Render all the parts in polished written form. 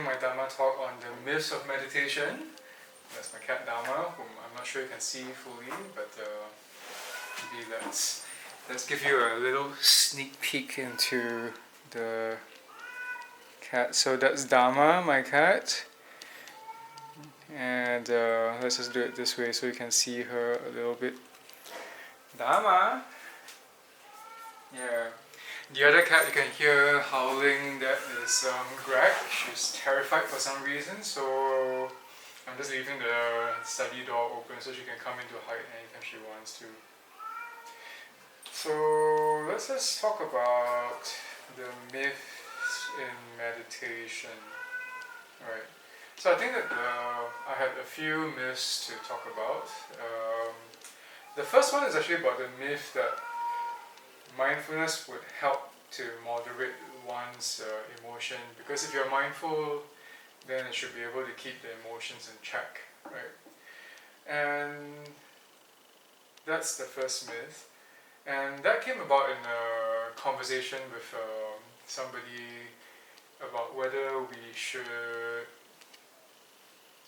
my Dharma talk on the myths of meditation. That's my cat Dharma, whom I'm not sure you can see fully, but maybe let's give you a little sneak peek into the cat. So that's Dharma, my cat, and let's just do it this way so you can see her a little bit. Dharma! Yeah. The other cat you can hear howling, that is Greg. She's terrified for some reason, so I'm just leaving the study door open so she can come in to hide anytime she wants to. So let's just talk about the myths in meditation. Right. So I think that I had a few myths to talk about. The first one is actually about the myth that mindfulness would help to moderate one's emotion, because if you're mindful, then it should be able to keep the emotions in check, right? And that's the first myth. And that came about in a conversation with somebody about whether we should,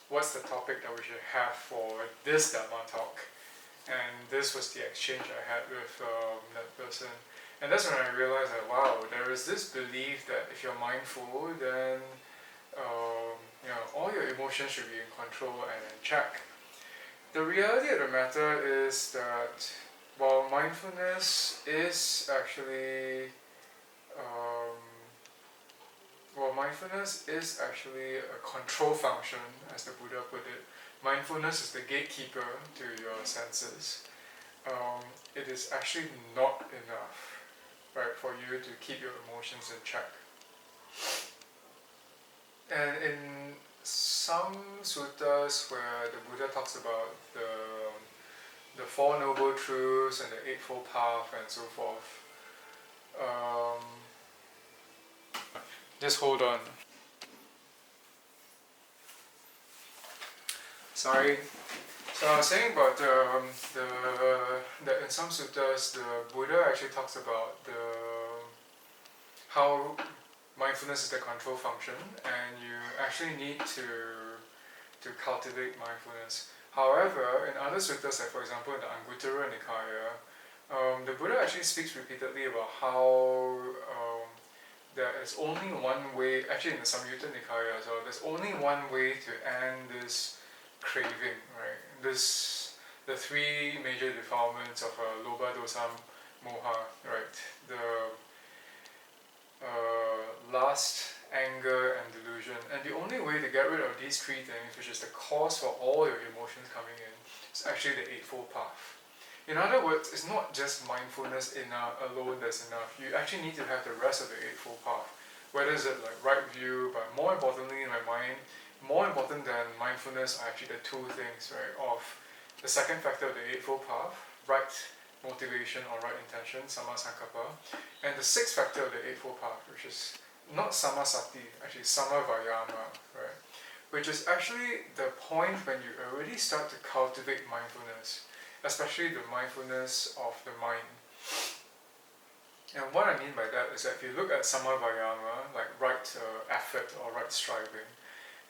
what's the topic that we should have for this Dharma talk. And this was the exchange I had with that person. And that's when I realized that, wow, there is this belief that if you're mindful, then all your emotions should be in control and in check. The reality of the matter is that while mindfulness is actually a control function, as the Buddha put it. Mindfulness is the gatekeeper to your senses. It is actually not enough, right, for you to keep your emotions in check. And in some suttas where the Buddha talks about the Four Noble Truths and the Eightfold Path and so forth, just hold on. Sorry. So I was saying about that in some suttas, the Buddha actually talks about how mindfulness is the control function, and you actually need to cultivate mindfulness. However, in other suttas, like for example in the Anguttara Nikaya, the Buddha actually speaks repeatedly about how there is only one way, actually in the Samyutta Nikaya as well, there's only one way to end this craving, right? The three major defilements of lobha, dosa, moha, right? The lust, anger, and delusion. And the only way to get rid of these three things, which is the cause for all your emotions coming in, is actually the Eightfold Path. In other words, it's not just mindfulness alone that's enough. You actually need to have the rest of the Eightfold Path. Whether it's like right view, but more importantly in my mind, more important than mindfulness are actually the two things, right, of the second factor of the Eightfold Path, right motivation or right intention, samma sankappa, and the sixth factor of the Eightfold Path, which is not samma sati, actually samma vayama, right, which is actually the point when you already start to cultivate mindfulness, especially the mindfulness of the mind. And what I mean by that is that if you look at samma vayama, like right effort or right striving,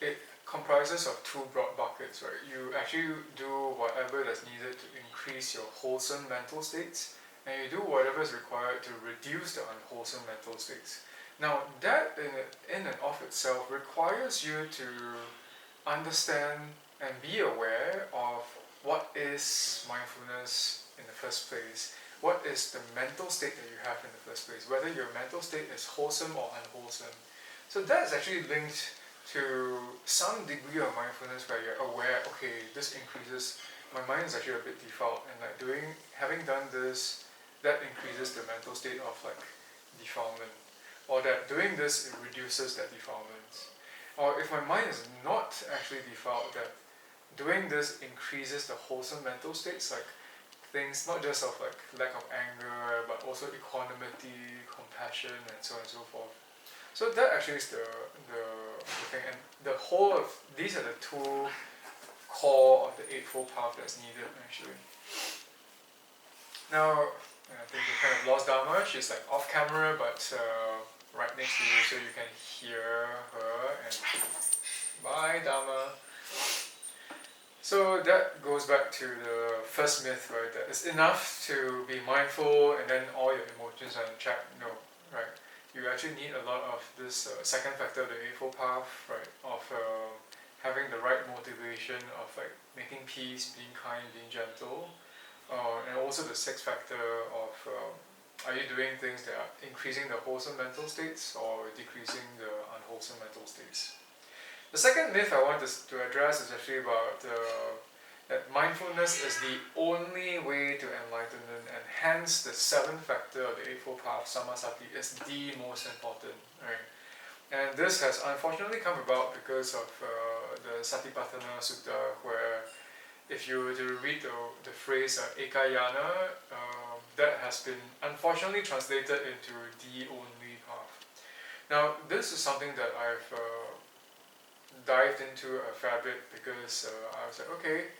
it comprises of two broad buckets, right? You actually do whatever that's needed to increase your wholesome mental states, and you do whatever is required to reduce the unwholesome mental states. Now, that in and of itself requires you to understand and be aware of what is mindfulness in the first place. What is the mental state that you have in the first place? Whether your mental state is wholesome or unwholesome. So that's actually linked to some degree of mindfulness where you're aware, okay, this increases, my mind is actually a bit default, and like having done this, that increases the mental state of like defilement. Or that doing this, it reduces that defilement. Or if my mind is not actually default, that doing this increases the wholesome mental states, like things not just of like lack of anger, but also equanimity, compassion, and so on and so forth. So that actually is the thing, and the whole of these are the two core of the Eightfold Path that's needed actually. Now, I think we kind of lost Dharma. She's like off camera, but right next to you so you can hear her. And bye, Dharma. So that goes back to the first myth, right? That it's enough to be mindful and then all your emotions are in check. No, right? You actually need a lot of this second factor, the Eightfold Path, right? Of having the right motivation of like making peace, being kind, being gentle, and also the sixth factor of are you doing things that are increasing the wholesome mental states or decreasing the unwholesome mental states? The second myth I want to address is actually about that mindfulness is the only way to enlightenment, and hence the seventh factor of the Eightfold Path, Samasati, is the most important. Right? And this has unfortunately come about because of the Satipatthana Sutta, where if you were to read the phrase ekayana, that has been unfortunately translated into the only path. Now, this is something that I've dived into a fair bit because I was like, okay,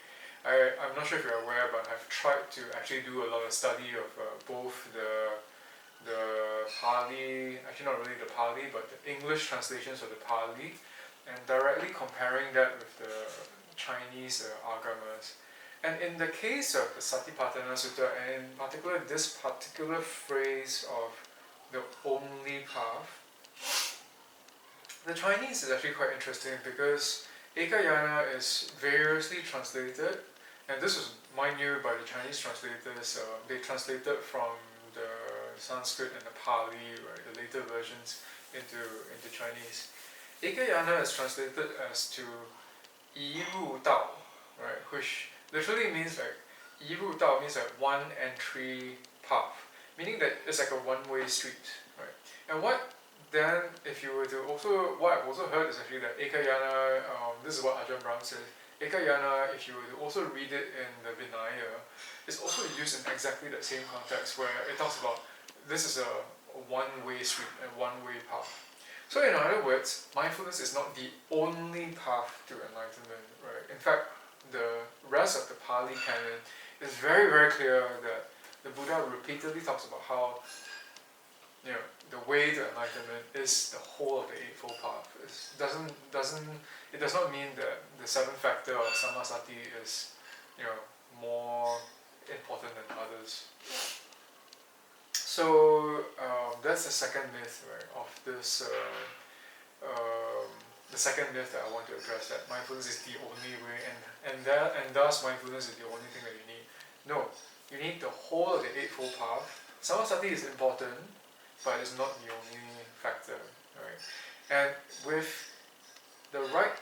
I'm not sure if you're aware, but I've tried to actually do a lot of study of both the Pali, actually not really the Pali, but the English translations of the Pali, and directly comparing that with the Chinese agamas. And in the case of the Satipatthana Sutta, and in particular this particular phrase of the only path, the Chinese is actually quite interesting because ekayana is variously translated, and this was, mind you, by the Chinese translators. They translated from the Sanskrit and the Pali, right, the later versions, into Chinese. Ekayana is translated as to 一入道, right, which literally means like 一入道 means like one entry path, meaning that it's like a one-way street, right? And what then, if you were to also, what I've also heard is actually that ekayana, this is what Ajahn Brahm says, ekayana, if you were to also read it in the Vinaya, is also used in exactly the same context where it talks about this is a one-way street, a one-way path. So in other words, mindfulness is not the only path to enlightenment, right? In fact, the rest of the Pali canon is very, very clear that the Buddha repeatedly talks about how, you know, the way to enlightenment is the whole of the Eightfold Path. It does not mean that the seventh factor of Samasati is, you know, more important than others. So that's the second myth, right, of this. The second myth that I want to address, that mindfulness is the only way, and thus mindfulness is the only thing that you need. No, you need the whole of the Eightfold Path. Samasati is important, but it's not the only factor, right? And with the right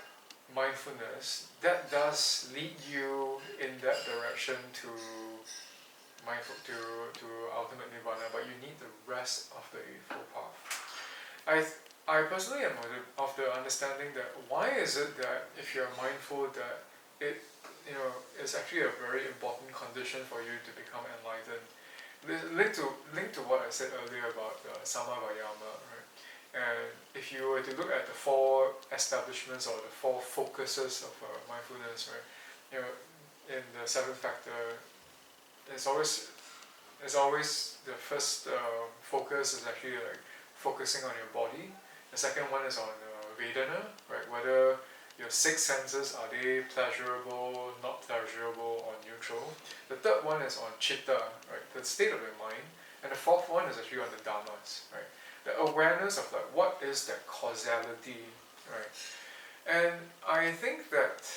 mindfulness, that does lead you in that direction to ultimate nirvana, but you need the rest of the Eightfold Path. I personally am of the understanding that why is it that if you're mindful that it, you know, is actually a very important condition for you to become enlightened. Linked to what I said earlier about Sama Vayama, right? And if you were to look at the four establishments or the four focuses of mindfulness, right? You know, in the seventh factor, it's always the first focus is actually like focusing on your body. The second one is on Vedana, right? Whether your six senses, are they pleasurable, not pleasurable, or neutral? The third one is on Chitta, right? The state of your mind. And the fourth one is actually on the Dhammas, right? The awareness of like what is that causality, right? And I think that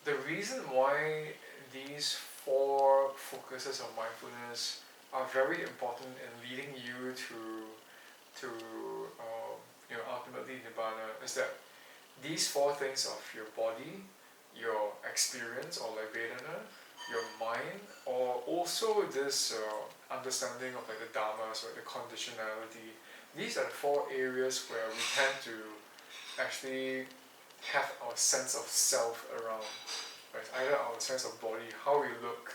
the reason why these four focuses of mindfulness are very important in leading you to you know, ultimately Nibbana is that these four things of your body, your experience or like Vedana, your mind, or also this understanding of like the Dhammas or the conditionality, these are the four areas where we tend to actually have our sense of self around, right? Either our sense of body, how we look,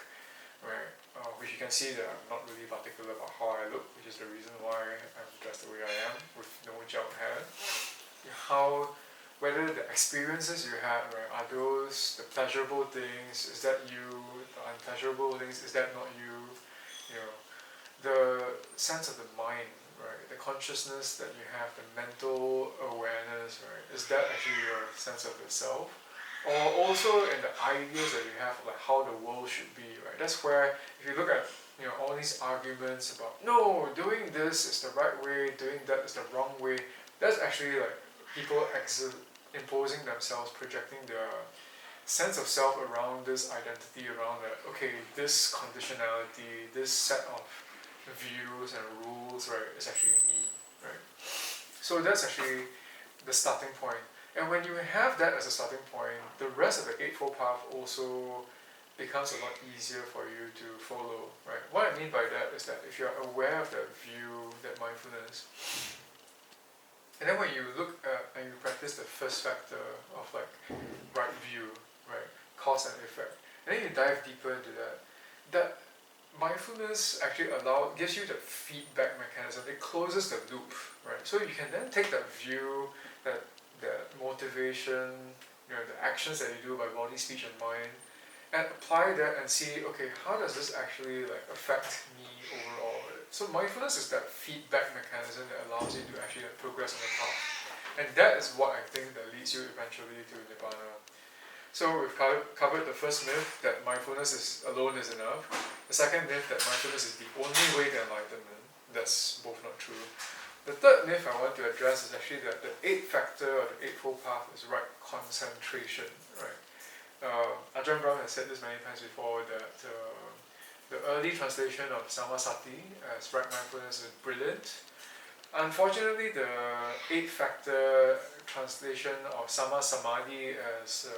right? Which you can see that I'm not really particular about how I look, which is the reason why I'm dressed the way I am with no gel hair. Whether the experiences you had, right, are those the pleasurable things? Is that you? The unpleasurable things? Is that not you? You know, the sense of the mind, right? The consciousness that you have, the mental awareness, right? Is that actually your sense of yourself? Or also in the ideas that you have of like how the world should be, right? That's where if you look at all these arguments about no, doing this is the right way, doing that is the wrong way, that's actually like people imposing themselves, projecting their sense of self around this identity, around that, okay, this conditionality, this set of views and rules, right, is actually me, right? So that's actually the starting point. And when you have that as a starting point, the rest of the Eightfold Path also becomes a lot easier for you to follow, right? What I mean by that is that if you're aware of that view, that mindfulness, and then when you look at and you practice the first factor of like right view, right, cause and effect, and then you dive deeper into that mindfulness actually gives you the feedback mechanism. It closes the loop, right? So you can then take that view, that motivation, the actions that you do by body, speech, and mind, and apply that and see, okay, how does this actually like affect me overall? So mindfulness is that feedback mechanism that allows you to actually progress on the path, and that is what I think that leads you eventually to Nibbana. So we've covered the first myth that mindfulness alone is enough. The second myth that mindfulness is the only way to enlightenment. That's both not true. The third myth I want to address is actually that the eighth factor of the Eightfold Path is right concentration. Right. Ajahn Brahm has said this many times before that the early translation of Samasati as right mindfulness is brilliant. Unfortunately, the eighth factor translation of Sama Samadhi as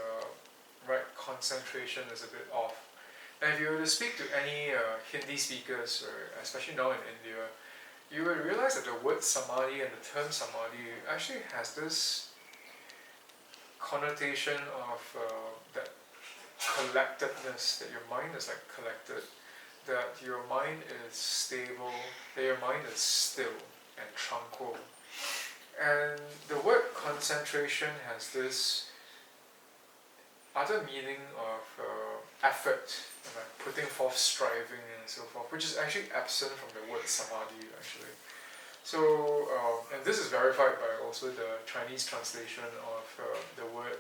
right concentration is a bit off. And if you were to speak to any Hindi speakers, or especially now in India, you would realize that the word samadhi and the term samadhi actually has this connotation of that collectedness, that your mind is like collected, that your mind is stable, that your mind is still and tranquil. And the word concentration has this other meaning of effort, and like putting forth striving and so forth, which is actually absent from the word samadhi actually. So, and this is verified by also the Chinese translation of the word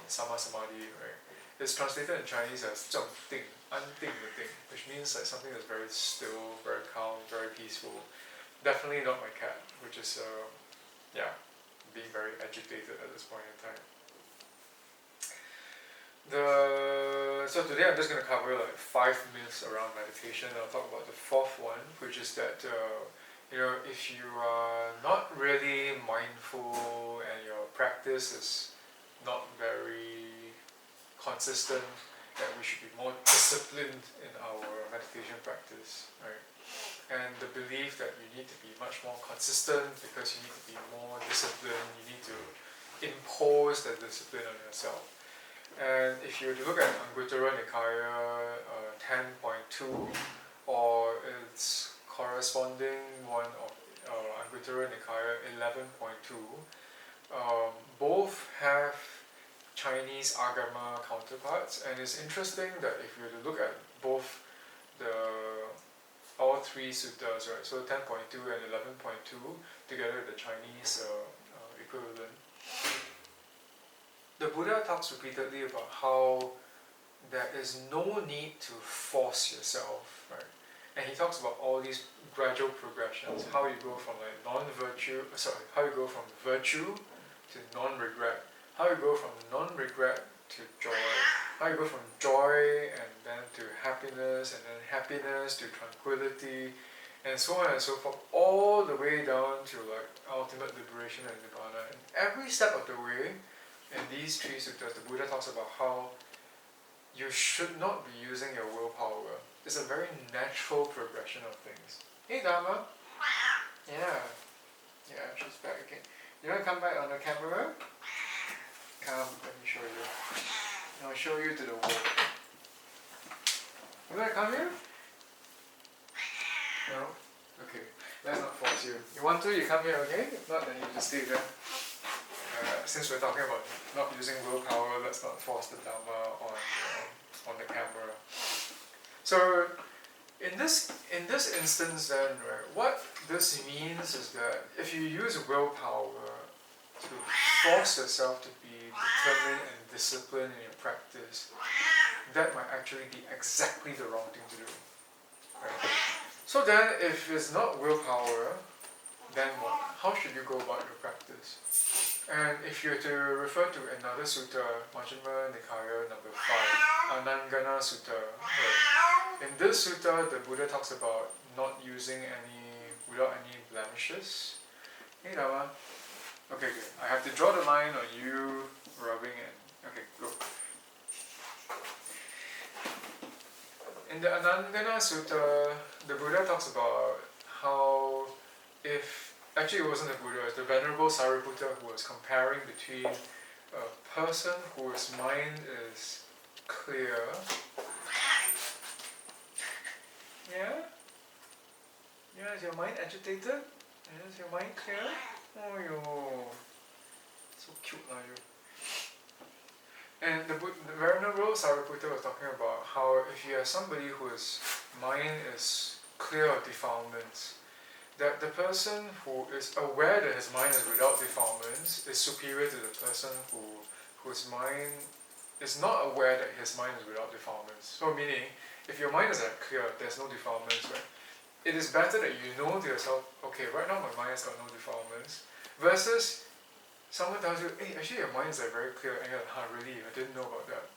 sama samadhi, right? It's translated in Chinese as 正定, 安定的定, which means like something that's very still, very calm, very peaceful. Definitely not my cat, which is, being very agitated at this point in time. So today I'm just going to cover like 5 myths around meditation. I'll talk about the fourth one, which is that if you are not really mindful and your practice is not very consistent, that we should be more disciplined in our meditation practice, right? And the belief that you need to be much more consistent because you need to be more disciplined, you need to impose that discipline on yourself. And if you were to look at Anguttara Nikaya 10.2 or its corresponding one of Anguttara Nikaya 11.2, both have Chinese Agama counterparts, and it's interesting that if you were to look at both all 3 suttas, right, so 10.2 and 11.2 together with the Chinese equivalent, the Buddha talks repeatedly about how there is no need to force yourself, right? And he talks about all these gradual progressions, how you go from like how you go from virtue to non-regret, how you go from non-regret to joy, how you go from joy and then to happiness, and then happiness to tranquility, and so on and so forth, all the way down to like ultimate liberation and Nibbana. And every step of the way, in these 3 suttas, the Buddha talks about how you should not be using your willpower. It's a very natural progression of things. Hey Dharma! Yeah, she's back again. You want to come back on the camera? Come, let me show you. I'll show you to the wall. You want to come here? No? Okay, let's not force you. You want to, you come here, okay? If not, then you just stay there. Since we're talking about not using willpower, let's not force the Dharma on the camera. So, In this instance then, right, what this means is that if you use willpower to force yourself to be determined and disciplined in your practice, that might actually be exactly the wrong thing to do. Right? So then, if it's not willpower, then what? How should you go about your practice? And if you were to refer to another sutta, Majjhima Nikaya number 5, Anangana Sutta, right? In this sutta, the Buddha talks about not using without any blemishes. Hey Dhamma. Okay, good. I have to draw the line on you rubbing it. Okay, go. In the Anangana Sutta, the Buddha talks about how actually it wasn't the Buddha, it was the Venerable Sariputta who was comparing between a person whose mind is clear. Yeah? Yeah, is your mind agitated? Is your mind clear? Oh, yo. So cute, lah, you. And the Venerable Sariputta was talking about how if you have somebody whose mind is clear of defilements, that the person who is aware that his mind is without defilements is superior to the person whose mind is not aware that his mind is without defilements. So meaning, if your mind is clear, there's no defilements, right? It is better that you know to yourself, okay, right now my mind has got no defilements, versus someone tells you, hey, actually your mind is very clear, and you're like, huh, really? I didn't know about that.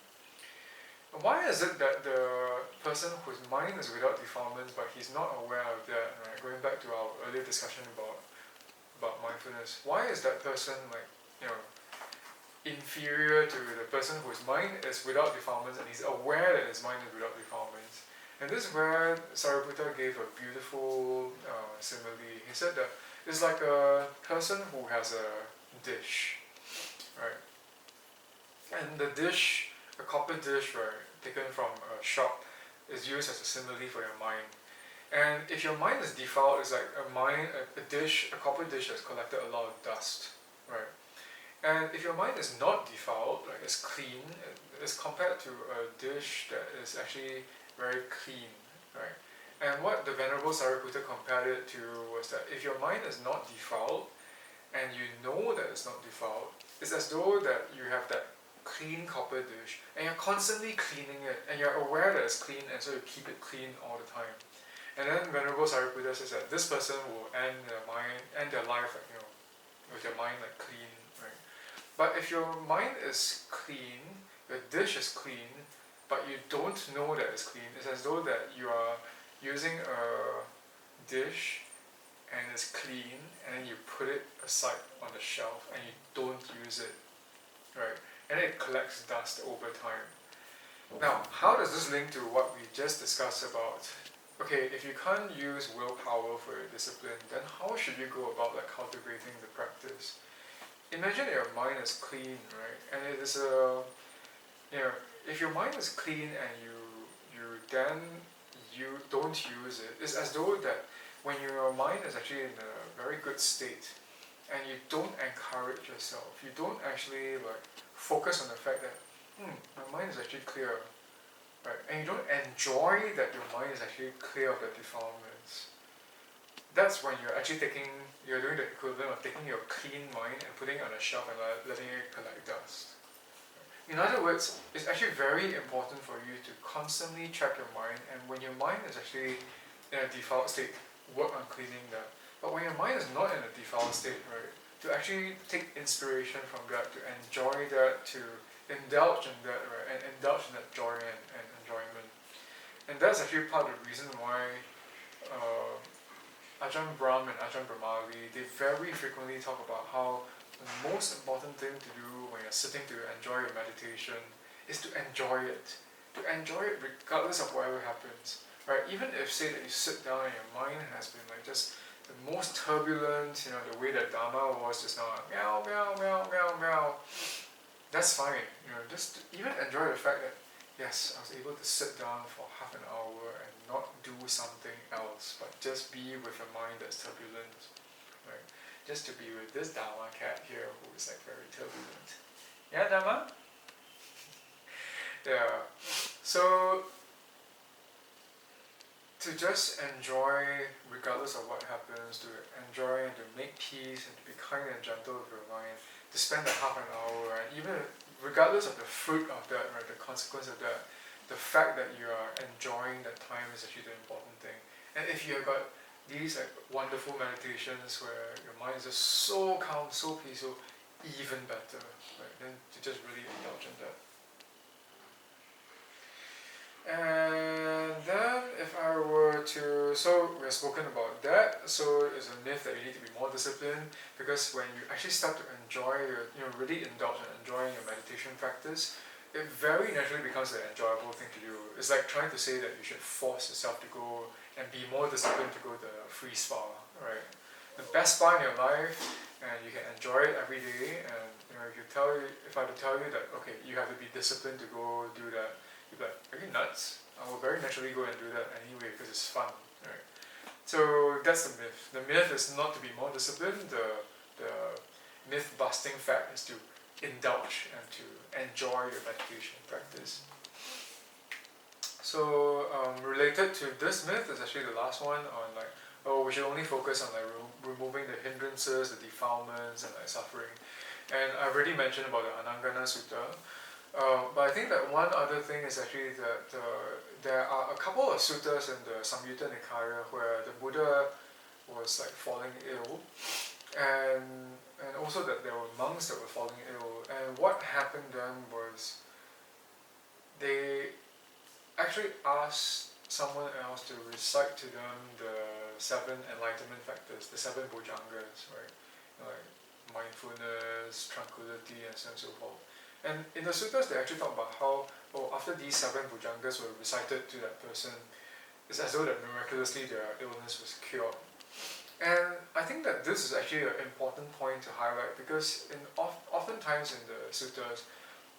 Why is it that the person whose mind is without defilements but he's not aware of that, right? Going back to our earlier discussion about mindfulness, why is that person inferior to the person whose mind is without defilements and he's aware that his mind is without defilements? And this is where Sariputta gave a beautiful simile. He said that it's like a person who has a dish, right? And the dish, a copper dish, right, taken from a shop, is used as a simile for your mind. And if your mind is defiled, it's like a copper dish that's collected a lot of dust, right? And if your mind is not defiled, like it's clean, it's compared to a dish that is actually very clean, right? And what the Venerable Sariputta compared it to was that if your mind is not defiled, and you know that it's not defiled, it's as though that you have that clean copper dish and you're constantly cleaning it and you're aware that it's clean and so you keep it clean all the time. And then Venerable Sariputta says that this person will end their life with their mind clean, right? But if your mind is clean, your dish is clean, but you don't know that it's clean, it's as though that you are using a dish and it's clean, and then you put it aside on the shelf and you don't use it, right? And it collects dust over time. Now, how does this link to what we just discussed about, okay, if you can't use willpower for your discipline, then how should you go about cultivating the practice? Imagine your mind is clean, right? And it is if your mind is clean and you don't use it, it's as though that when your mind is actually in a very good state and you don't encourage yourself, you don't actually focus on the fact that my mind is actually clear, right? And you don't enjoy that your mind is actually clear of the defilements. That's when you're doing the equivalent of taking your clean mind and putting it on a shelf and letting it collect dust. In other words, it's actually very important for you to constantly check your mind, and when your mind is actually in a default state, work on cleaning that. But when your mind is not in a default state, right, to actually take inspiration from that, to enjoy that, to indulge in that, right, and indulge in that joy and enjoyment. And that's actually part of the reason why Ajahn Brahm and Ajahn Brahmali, they very frequently talk about how the most important thing to do when you're sitting to enjoy your meditation is to enjoy it. To enjoy it regardless of whatever happens. Right? Even if, say, that you sit down and your mind has been just the most turbulent, the way that Dharma was just now, meow, meow, meow, meow, meow, that's fine. Just even enjoy the fact that, yes, I was able to sit down for half an hour and not do something else, but just be with a mind that's turbulent, right? Just to be with this Dharma cat here who is very turbulent. Yeah, Dharma? Yeah. So to just enjoy regardless of what happens, to enjoy and to make peace and to be kind and gentle with your mind, to spend that half an hour, and even regardless of the fruit of that, right, the consequence of that, the fact that you are enjoying that time is actually the important thing. And if you have got these like wonderful meditations where your mind is just so calm, so peaceful, even better, right? Then to just really indulge in that. And then if I were to, so we've spoken about that, so it's a myth that you need to be more disciplined, because when you actually start to enjoy your, really indulge and enjoying your meditation practice, it very naturally becomes an enjoyable thing to do. It's like trying to say that you should force yourself to go and be more disciplined to go to a free spa, right? The best spa in your life, and you can enjoy it every day, and if I were to tell you that, okay, you have to be disciplined to go do that, you'd be like, are you nuts? I will very naturally go and do that anyway because it's fun, right? So that's the myth. The myth is not to be more disciplined. The myth busting fact is to indulge and to enjoy your meditation practice. So related to this myth is actually the last one on like, oh, we should only focus on like removing the hindrances, the defilements, and like suffering. And I've already mentioned about the Anangana Sutta. But I think that one other thing is actually that there are a couple of suttas in the Samyutta Nikaya where the Buddha was like falling ill, and also that there were monks that were falling ill. And what happened then was they actually asked someone else to recite to them the 7 enlightenment factors, the 7 bhujangas, right? Like mindfulness, tranquility, and so on and so forth. And in the suttas, they actually talk about how, after these 7 bhujangas were recited to that person, it's as though that miraculously their illness was cured. And I think that this is actually an important point to highlight, because oftentimes in the suttas,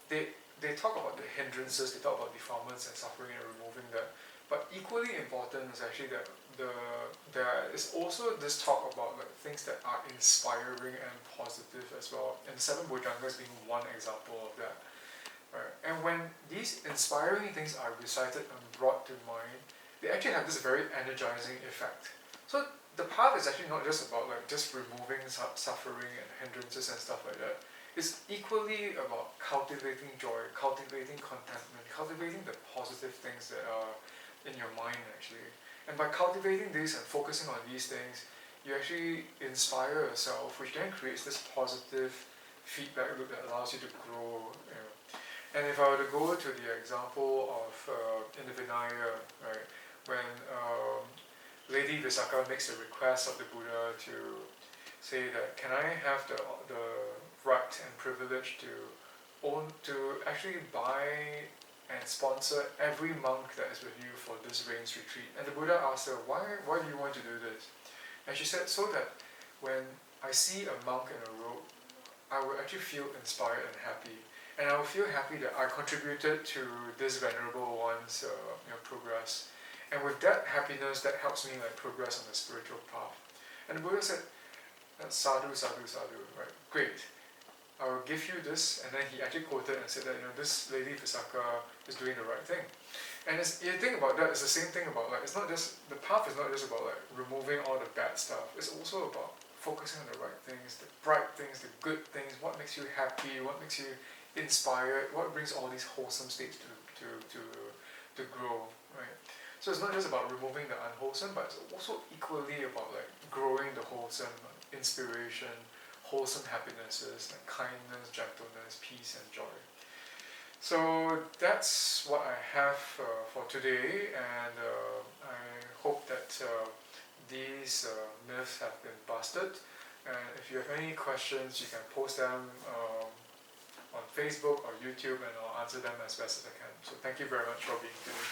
they talk about the hindrances, they talk about defilements and suffering and removing that. But equally important is actually that there is also this talk about like things that are inspiring and positive as well. And the 7 bhujangas being one example of that. Right? And when these inspiring things are recited and brought to mind, they actually have this very energizing effect. So the path is actually not just about like just removing suffering and hindrances and stuff like that. It's equally about cultivating joy, cultivating contentment, cultivating the positive things that are in your mind actually. And by cultivating these and focusing on these things, you actually inspire yourself, which then creates this positive feedback loop that allows you to grow. And if I were to go to the example of in the Vinaya, right, when Lady Visakha makes a request of the Buddha to say that, can I have the right and privilege to actually buy and sponsor every monk that is with you for this rains retreat? And the Buddha asked her, why do you want to do this? And she said, so that when I see a monk in a robe, I will actually feel inspired and happy. And I will feel happy that I contributed to this venerable one's progress. And with that happiness, that helps me like progress on the spiritual path. And the Buddha said, sadhu, sadhu, sadhu, right? Great. I will give you this, and then he actually quoted and said that this Lady Visakha is doing the right thing. And you think about that, it's the same thing about like, it's not just, the path is not just about like removing all the bad stuff, it's also about focusing on the right things, the bright things, the good things, what makes you happy, what makes you inspired, what brings all these wholesome states to grow, right? So it's not just about removing the unwholesome, but it's also equally about like growing the wholesome, inspiration, wholesome happinesses, like kindness, gentleness, peace, and joy. So that's what I have for today, and I hope that these myths have been busted. And if you have any questions, you can post them on Facebook or YouTube, and I'll answer them as best as I can. So thank you very much for being here today.